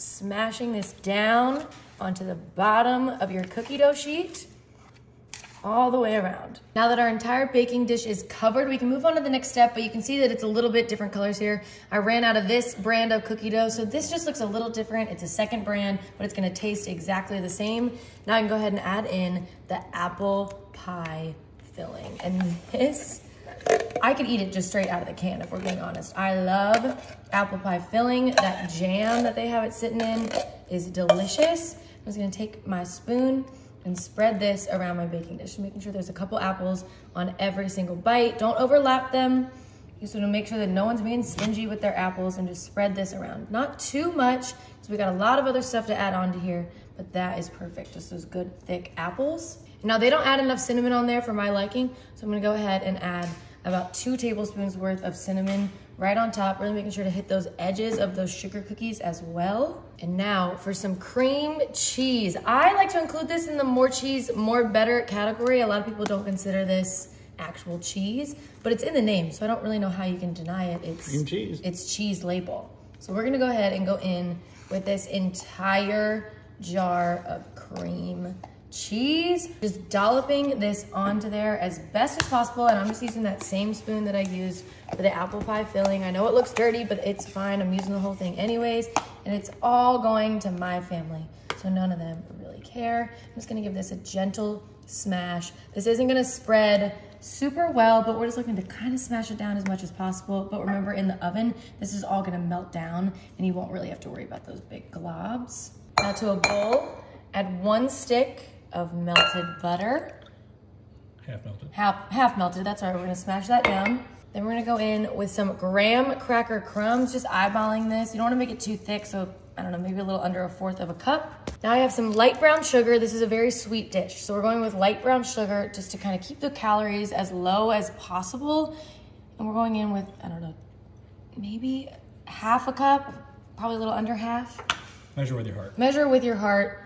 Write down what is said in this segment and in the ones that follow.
smashing this down onto the bottom of your cookie dough sheet, all the way around. Now that our entire baking dish is covered, we can move on to the next step, but you can see that it's a little bit different colors here. I ran out of this brand of cookie dough, so this just looks a little different. It's a second brand, but it's gonna taste exactly the same. Now I can go ahead and add in the apple pie filling. And this, I could eat it just straight out of the can if we're being honest. I love apple pie filling. That jam that they have it sitting in is delicious. I'm just gonna take my spoon and spread this around my baking dish, making sure there's a couple apples on every single bite. Don't overlap them. You just wanna make sure that no one's being stingy with their apples, and just spread this around. Not too much, because we got a lot of other stuff to add onto here, but that is perfect, just those good thick apples. Now they don't add enough cinnamon on there for my liking, so I'm gonna go ahead and add about 2 tablespoons worth of cinnamon right on top, really making sure to hit those edges of those sugar cookies as well. And now for some cream cheese. I like to include this in the more cheese, more better category. A lot of people don't consider this actual cheese, but it's in the name, so I don't really know how you can deny it. It's cream cheese. It's cheese label. So we're gonna go ahead and go in with this entire jar of cream cheese, just dolloping this onto there as best as possible. And I'm just using that same spoon that I used for the apple pie filling. I know it looks dirty, but it's fine. I'm using the whole thing anyways, and it's all going to my family, so none of them really care. I'm just gonna give this a gentle smash. This isn't gonna spread super well, but we're just looking to kind of smash it down as much as possible. But remember, in the oven, this is all gonna melt down, and you won't really have to worry about those big globs. Now to a bowl, add 1 stick of melted butter. Half melted. Half melted, that's right. We're gonna smash that down. Then we're gonna go in with some graham cracker crumbs, just eyeballing this. You don't wanna make it too thick, so I don't know, maybe a little under 1/4 of a cup. Now I have some light brown sugar. This is a very sweet dish, so we're going with light brown sugar just to kind of keep the calories as low as possible. And we're going in with, I don't know, maybe 1/2 cup, probably a little under half. Measure with your heart. Measure with your heart.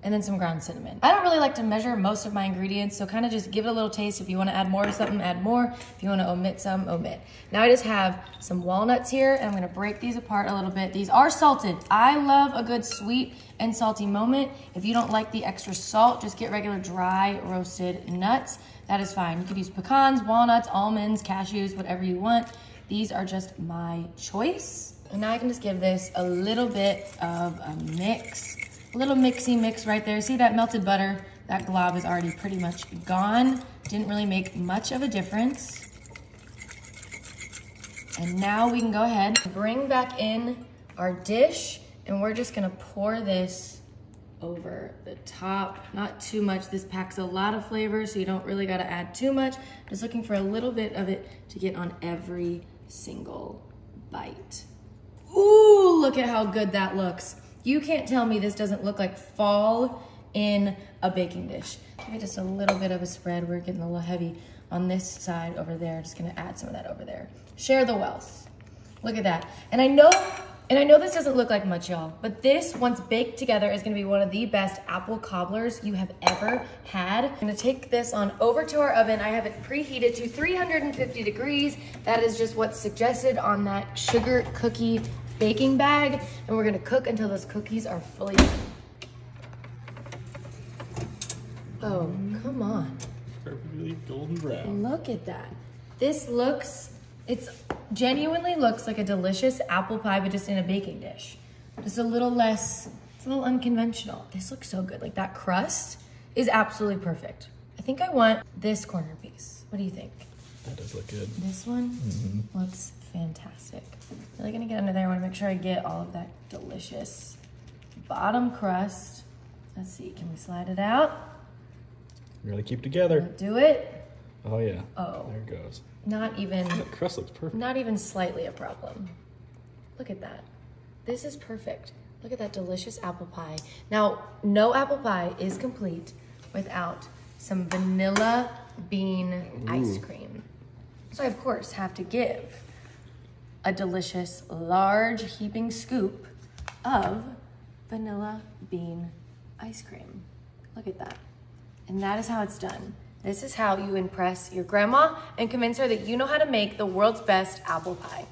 And then some ground cinnamon. I don't really like to measure most of my ingredients, so kind of just give it a little taste. If you wanna add more to something, add more. If you wanna omit some, omit. Now I just have some walnuts here, and I'm gonna break these apart a little bit. These are salted. I love a good sweet and salty moment. If you don't like the extra salt, just get regular dry roasted nuts. That is fine. You could use pecans, walnuts, almonds, cashews, whatever you want. These are just my choice. And now I can just give this a little bit of a mix. A little mixy mix right there. See that melted butter? That glob is already pretty much gone. Didn't really make much of a difference. And now we can go ahead and bring back in our dish, and we're just gonna pour this over the top. Not too much. This packs a lot of flavor, so you don't really gotta add too much. Just looking for a little bit of it to get on every single bite. Ooh, look at how good that looks. You can't tell me this doesn't look like fall in a baking dish. Give it just a little bit of a spread. We're getting a little heavy on this side over there. Just gonna add some of that over there. Share the wealth. Look at that. And I know this doesn't look like much, y'all, but this, once baked together, is gonna be one of the best apple cobblers you have ever had. I'm gonna take this on over to our oven. I have it preheated to 350 degrees. That is just what's suggested on that sugar cookie baking bag, and we're gonna cook until those cookies are fully done. Oh, come on. Perfectly golden brown. Look at that. This looks, it genuinely looks like a delicious apple pie, but just in a baking dish. Just a little less, it's a little unconventional. This looks so good. Like that crust is absolutely perfect. I think I want this corner piece. What do you think? That does look good. This one looks fantastic. Really gonna get under there. I wanna make sure I get all of that delicious bottom crust. Let's see, can we slide it out? Really keep together. Do it. Oh yeah. Oh. There it goes. Not even. That crust looks perfect. Not even slightly a problem. Look at that. This is perfect. Look at that delicious apple pie. Now, no apple pie is complete without some vanilla bean ice cream. So I, of course, have to give a delicious, large, heaping scoop of vanilla bean ice cream. Look at that. And that is how it's done. This is how you impress your grandma and convince her that you know how to make the world's best apple pie.